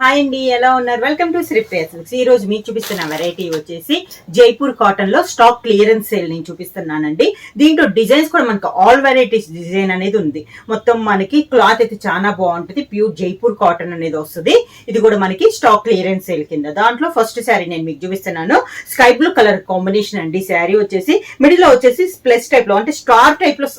Hi అండి, ఎలా ఉన్నారు? Welcome to Sri Priya silks. ఈ రోజు మీకు చూపిస్తున్న వెరైటీ వచ్చేసి జైపూర్ కాటన్ లో స్టాక్ క్లియరెన్స్ సేల్ నేను చూపిస్తున్నానండి. దీంట్లో డిజైన్స్ కూడా మనకు ఆల్ వెరైటీస్ డిజైన్ అనేది ఉంది. మొత్తం మనకి క్లాత్ అయితే చాలా బాగుంటుంది. ప్యూర్ జైపూర్ కాటన్ అనేది వస్తుంది. ఇది కూడా మనకి స్టాక్ క్లియరెన్స్ సేల్ కింద. దాంట్లో ఫస్ట్ శారీ నేను మీకు చూపిస్తున్నాను. స్కై బ్లూ కలర్ కాంబినేషన్ అండి. శారీ వచ్చేసి మిడిల్ లో వచ్చేసి ప్లస్ టైప్ లో అంటే స్టార్ టైప్ లో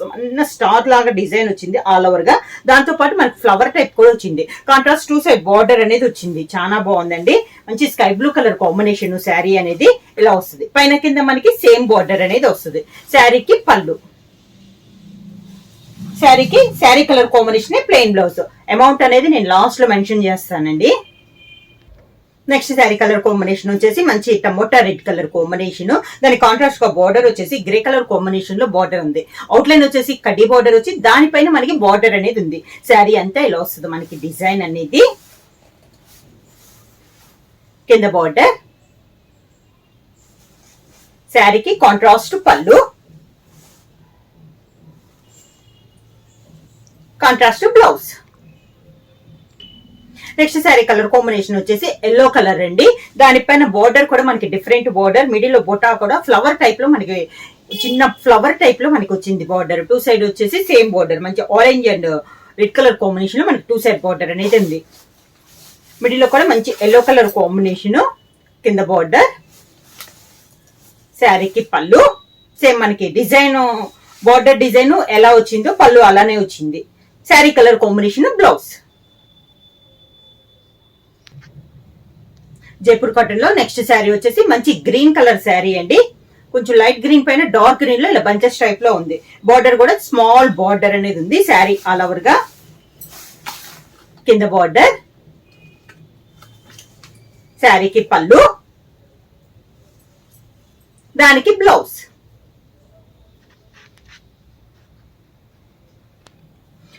స్టార్ లాగా డిజైన్ వచ్చింది ఆల్ ఓవర్ గా. దాంతో పాటు మనకి ఫ్లవర్ టైప్ కూడా వచ్చింది. కాంట్రాస్ట్ టూ సైడ్ బార్డర్ అనేది వచ్చింది. చాలా బాగుందండి. మంచి sky blue colour combination sari అనేది ఇలా వస్తుంది. పైన కింద మనకి సేమ్ బార్డర్ అనేది వస్తుంది. శారీకి పళ్ళు, sari colour combination plain blouse. Amount అనేది నేను లాస్ట్ లో మెన్షన్ చేస్తానండి. నెక్స్ట్ శారీ కలర్ కాంబినేషన్ వచ్చేసి మంచి టమోటా రెడ్ కలర్ కాంబినేషన్. దాని కాంట్రాస్ట్ గా బార్డర్ వచ్చేసి గ్రే కలర్ కాంబినేషన్ లో బార్డర్ ఉంది. అవుట్ లైన్ వచ్చేసి కడ్డీ బార్డర్ వచ్చి దానిపైన మనకి బార్డర్ అనేది ఉంది. శారీ అంతా ఇలా వస్తుంది మనకి డిజైన్ అనేది. కింద బార్డర్, శారీకి కాంట్రాస్ట్ పళ్ళు, contrast blouse. Next sari colour combination వచ్చేసి ఎల్లో కలర్ అండి. దానిపైన బార్డర్ కూడా మనకి డిఫరెంట్ బార్డర్. మిడిల్ లో బొటా కూడా ఫ్లవర్ టైప్ లో మనకి చిన్న ఫ్లవర్ టైప్ లో మనకి వచ్చింది బార్డర్. టూ సైడ్ వచ్చేసి సేమ్ బార్డర్. మంచి orange and red colour combination లో మనకి టూ సైడ్ బార్డర్ అనేది ఉంది. మిడిల్ లో కూడా మంచి ఎల్లో కలర్ కాంబినేషన్. కింద బార్డర్, శారీకి పళ్ళు సేమ్ మనకి డిజైన్ బార్డర్ డిజైన్ ఎలా వచ్చిందో పళ్ళు అలానే వచ్చింది. Sari colour combination blouse. Jaipur cotton లో నెక్స్ట్ శారీ వచ్చేసి మంచి గ్రీన్ కలర్ శారీ అండి. కొంచెం లైట్ గ్రీన్ పైన డార్క్ గ్రీన్ లో ఇలా బంచెస్ టైప్ లో ఉంది. బార్డర్ కూడా స్మాల్ బార్డర్ అనేది ఉంది. శారీ ఆల్ ఓవర్ గా. కింద బార్డర్, శారీకి పళ్ళు, దానికి బ్లౌజ్.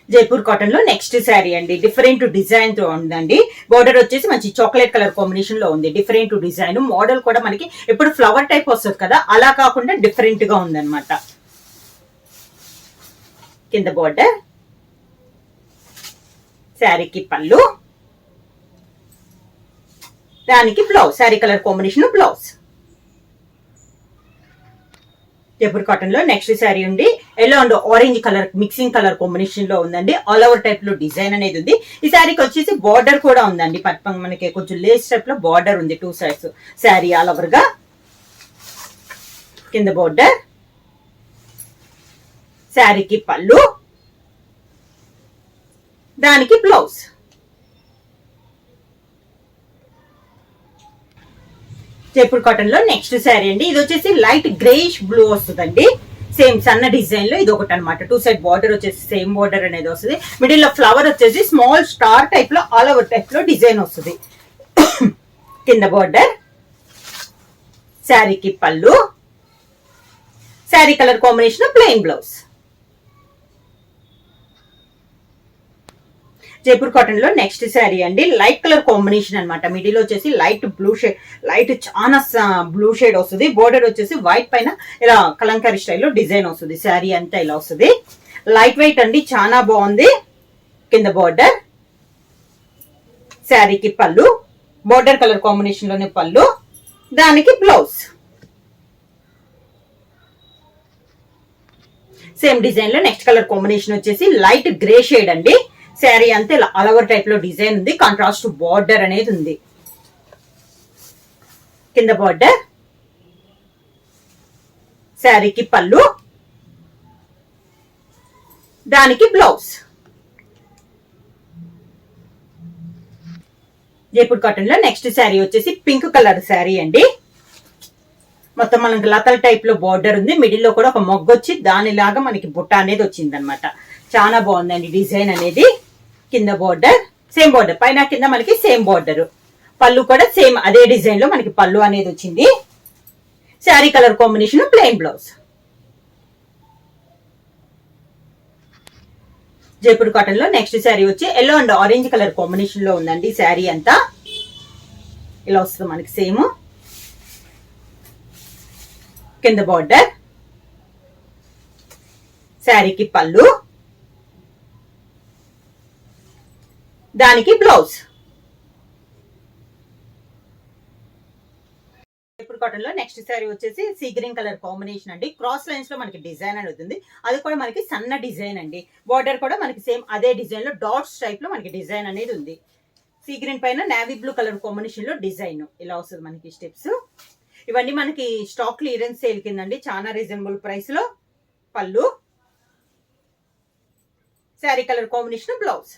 జైపూర్ కాటన్ లో నెక్స్ట్ శారీ అండి. డిఫరెంట్ డిజైన్ తో ఉందండి. బార్డర్ వచ్చేసి మంచి చాక్లెట్ కలర్ కాంబినేషన్ లో ఉంది. Different design. మోడల్ కూడా మనకి ఎప్పుడు ఫ్లవర్ టైప్ వస్తుంది కదా, అలా కాకుండా డిఫరెంట్ గా ఉందన్నమాట. కింద బార్డర్, శారీకి పళ్ళు, దానికి blouse. Sari colour combination blouse. Jaipur cotton లో నెక్స్ట్ శారీ ఉంది. Yellow and orange colour mixing colour combination లో ఉందండి. ఆల్ ఓవర్ టైప్ లో డిజైన్ అనేది ఉంది. ఈ శారీకి వచ్చేసి బార్డర్ కూడా ఉందండి. మనకి కొంచెం లేస్ టైప్ లో బార్డర్ ఉంది two sides. Sari all over గా. కింద బార్డర్, శారీకి పళ్ళు, దానికి బ్లౌజ్. జైపూర్ కాటన్ లో నెక్స్ట్ శారీ అండి. ఇది వచ్చేసి లైట్ గ్రేష్ బ్లూ వస్తుందండి. సేమ్ సన్న డిజైన్ లో ఇది ఒకటి అనమాట. టూ సైడ్ బార్డర్ వచ్చేసి సేమ్ బార్డర్ అనేది వస్తుంది. మిడిల్ లో ఫ్లవర్ వచ్చేసి స్మాల్ స్టార్ టైప్ లో ఆల్ ఓవర్ టైప్ లో డిజైన్ వస్తుంది. కింద బార్డర్, శారీకి పళ్ళు, sari colour combination plain blouse. Jaipur cotton లో నెక్స్ట్ శారీ అండి. లైట్ కలర్ కాంబినేషన్ అనమాట. మిడిల్ వచ్చేసి లైట్ బ్లూ షేడ్, లైట్ చాలా బ్లూ షేడ్ వస్తుంది. బోర్డర్ వచ్చేసి వైట్ పైన ఇలా కలంకారీ స్టైల్లో డిజైన్ వస్తుంది. శారీ అంతా ఇలా వస్తుంది. లైట్ వెయిట్ అండి, చాలా బాగుంది. కింద బోర్డర్, శారీకి పళ్ళు, బోర్డర్ కలర్ కాంబినేషన్ లోనే పళ్ళు, దానికి బ్లౌజ్. సేమ్ డిజైన్ లో నెక్స్ట్ కలర్ కాంబినేషన్ వచ్చేసి లైట్ గ్రే షేడ్ అండి. శారీ అంతే ఆల్ ఓవర్ టైప్ లో డిజైన్ ఉంది. కాంట్రాస్ట్ బార్డర్ అనేది ఉంది. కింద బార్డర్, శారీకి పళ్ళు, దానికి బ్లౌజ్. జైపూర్ కాటన్ లో నెక్స్ట్ శారీ వచ్చేసి పింక్ కలర్ శారీ అండి. మొత్తం మనకి లతల టైప్ లో బార్డర్ ఉంది. మిడిల్ లో కూడా ఒక మొగ్గు వచ్చి దానిలాగా మనకి బుట్ట అనేది వచ్చింది అనమాట. చాలా బాగుందండి డిజైన్ అనేది. కింద బార్డర్ సేమ్ బార్డర్, పైన కింద మనకి సేమ్ బార్డర్. పళ్ళు కూడా సేమ్ అదే డిజైన్ లో మనకి పళ్ళు అనేది వచ్చింది. Sari colour combination plain blouse. Jaipur cotton లో నెక్స్ట్ శారీ వచ్చి yellow and orange colour combination లో ఉందండి. శారీ అంతా ఇలా వస్తుంది మనకి సేమ్. కింద బార్డర్, శారీకి పళ్ళు, దానికి బ్లౌజ్. జైపూర్ కాటన్ లో నెక్స్ట్ శారీ వచ్చేసి సీ గ్రీన్ కలర్ కాంబినేషన్ అండి. క్రాస్ లైన్స్ లో మనకి డిజైన్ అనేది అవుతుంది. అది కూడా మనకి సన్న డిజైన్ అండి. బార్డర్ కూడా మనకి సేమ్ అదే డిజైన్ లో డాట్స్ టైప్ లో మనకి డిజైన్ అనేది ఉంది. సీ గ్రీన్ పైన నేవీ బ్లూ కలర్ కాంబినేషన్ లో డిజైన్ ఇలా వస్తుంది మనకి స్టెప్స్. ఇవన్నీ మనకి స్టాక్ క్లియరెన్స్ సేల్ కిందండి. చాలా రీజనబుల్ ప్రైస్ లో. పళ్ళు, sari colour combination, blouse.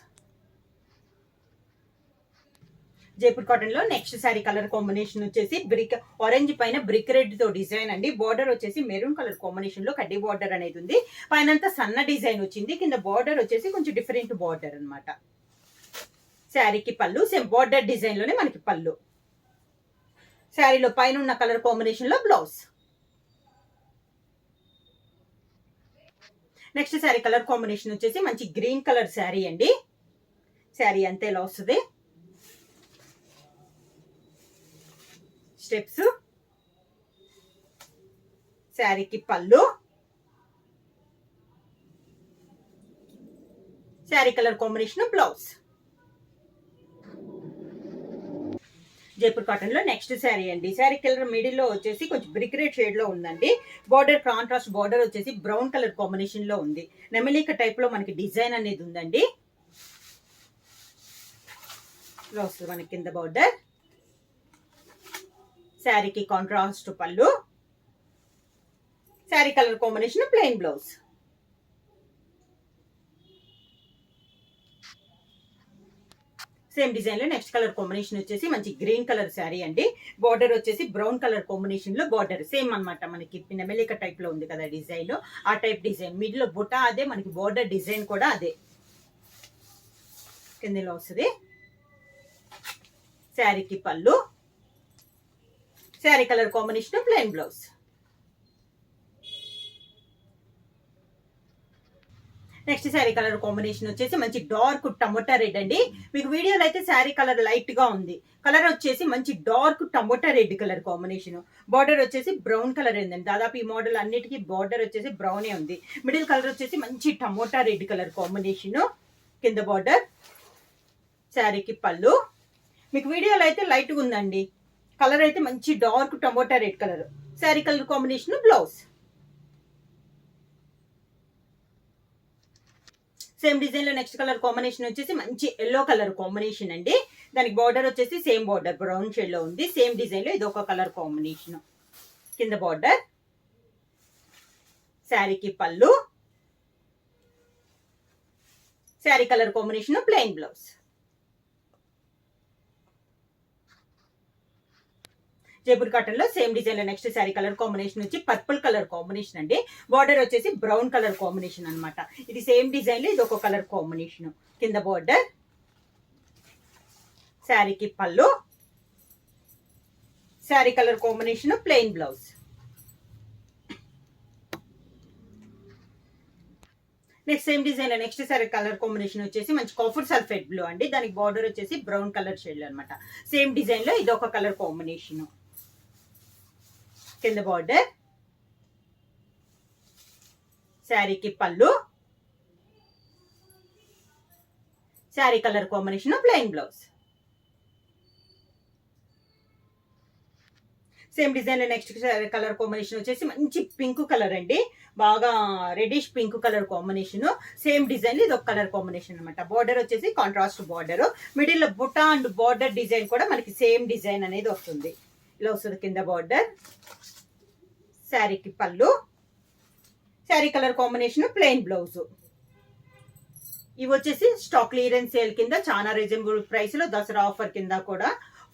Jaipur cotton లో నెక్స్ట్ శారీ కలర్ కాంబినేషన్ వచ్చేసి బ్రిక్ ఆరెంజ్ పైన బ్రిక్ రెడ్ తో డిజైన్ అండి. బార్డర్ వచ్చేసి మెరూన్ కలర్ కాంబినేషన్ లో కడ్డీ బార్డర్ అనేది ఉంది. పైనంతా సన్న డిజైన్ వచ్చింది. కింద బార్డర్ వచ్చేసి కొంచెం డిఫరెంట్ బార్డర్ అనమాట. శారీకి పళ్ళు సేమ్ బార్డర్ డిజైన్ లోనే మనకి పళ్ళు. శారీలో పైన ఉన్న కలర్ కాంబినేషన్ లో blouse. Next sari colour combination వచ్చేసి మంచి గ్రీన్ కలర్ శారీ అండి. శారీ అంతే ఇలా వస్తుంది. స్టెప్స్, శారీకి పళ్ళు, sari colour combination, blouse. Jaipur cotton లో నెక్స్ట్ శారీ అండి. శారీ కలర్ మిడిల్ లో వచ్చేసి కొంచెం బ్రిక్ రెడ్ షేడ్ లో ఉందండి. బార్డర్ కాంట్రాస్ట్ బార్డర్ వచ్చేసి బ్రౌన్ కలర్ కాంబినేషన్ లో ఉంది. నెమలిక టైప్ లో మనకి డిజైన్ అనేది ఉందండి. ఇలా వస్తుంది మనకి కింద బార్డర్. శారీకి కాంట్రాస్ట్ పళ్ళు, sari colour combination plain blouse. Same design లో నెక్స్ట్ కలర్ కాంబినేషన్ వచ్చేసి మంచి గ్రీన్ కలర్ శారీ అండి. బార్డర్ వచ్చేసి బ్రౌన్ కలర్ కాంబినేషన్ లో బార్డర్ సేమ్ అనమాట. మనకి నెమలిక టైప్ లో ఉంది కదా డిజైన్, ఆ టైప్ డిజైన్. మిడిల్ లో బుట్ట అదే, మనకి బార్డర్ డిజైన్ కూడా అదే కిందలో వస్తుంది. శారీకి పళ్ళు, sari colour combination plain blouse. Next sari colour combination వచ్చేసి మంచి డార్క్ టమోటా రెడ్ అండి. మీకు వీడియోలో అయితే శారీ కలర్ లైట్ గా ఉంది. కలర్ వచ్చేసి మంచి dark tomato red colour combination. Border వచ్చేసి బ్రౌన్ కలర్ ఏందండి. దాదాపు ఈ మోడల్ అన్నిటికీ బార్డర్ వచ్చేసి బ్రౌనే ఉంది. మిడిల్ కలర్ వచ్చేసి మంచి టమోటా రెడ్ కలర్ కాంబినేషన్. కింద బార్డర్, శారీకి పళ్ళు. మీకు వీడియోలో అయితే లైట్ గా ఉందండి. కలర్ అయితే మంచి dark tomato red colour. Sari colour combination, blouse. Same design లో నెక్స్ట్ కలర్ కాంబినేషన్ వచ్చేసి మంచి ఎల్లో కలర్ కాంబినేషన్ అండి. దానికి బార్డర్ వచ్చేసి సేమ్ బార్డర్ బ్రౌన్ షేడ్ లో ఉంది. సేమ్ డిజైన్ లో ఇది ఒక కలర్ కాంబినేషన్. కింద బార్డర్, శారీకి పళ్ళు, sari colour combination plain blouse. Jaipur cotton లో సేమ్ డిజైన్ లో నెక్స్ట్ శారీ కలర్ కాంబినేషన్ వచ్చి పర్పుల్ కలర్ కాంబినేషన్ అండి. బార్డర్ వచ్చేసి బ్రౌన్ కలర్ కాంబినేషన్ అనమాట. ఇది సేమ్ డిజైన్ లో ఇది ఒక కలర్ కాంబినేషన్. కింద బార్డర్, శారీకి పళ్ళు, sari colour combination plain blouse. Next same design లో నెక్స్ట్ శారీ కలర్ కాంబినేషన్ వచ్చేసి మంచి కాఫర్ సల్ఫేట్ బ్లూ అండి. దానికి బార్డర్ వచ్చేసి బ్రౌన్ కలర్ షేడ్ అనమాట. సేమ్ డిజైన్ లో ఇది ఒక కలర్ కాంబినేషన్. కింద బార్డర్, శారీకి పళ్ళు, sari colour combination plain blouse. Same design లో నెక్స్ట్ కలర్ కాంబినేషన్ వచ్చేసి మంచి పింక్ కలర్ అండి. బాగా reddish pink colour combination. Same design ఇది ఒక కలర్ కాంబినేషన్ అనమాట. బార్డర్ వచ్చేసి కాంట్రాస్ట్ బార్డర్. మిడిల్ లో బుట్ట అండ్ బార్డర్ డిజైన్ కూడా మనకి సేమ్ డిజైన్ అనేది వస్తుంది. ఇలా వస్తుంది కింద బార్డర్. శారీకి పళ్ళు, sari colour combination plain blouse. ఇవి వచ్చేసి స్టాక్ క్లియరెన్స్ సేల్ కింద చాలా రీజనబుల్ ప్రైస్ లో దసరా ఆఫర్ కింద కూడా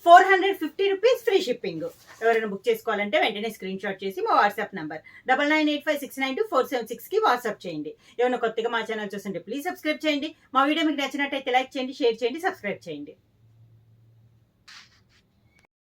450 రూపీస్ ఫ్రీ షిప్పింగ్. ఎవరైనా బుక్ చేసుకోవాలంటే వెంటనే స్క్రీన్ షాట్ చేసి మా వాట్సాప్ నంబర్ 9985692476 కి వాట్సాప్ చేయండి. ఏమైనా కొత్తగా మా ఛానల్ చూస్తుంటే ప్లీజ్ సబ్స్క్రైబ్ చేయండి. మా వీడియో మీకు నచ్చినట్టయితే లైక్ చేయండి, షేర్ చేయండి, సబ్స్క్రైబ్ చేయండి.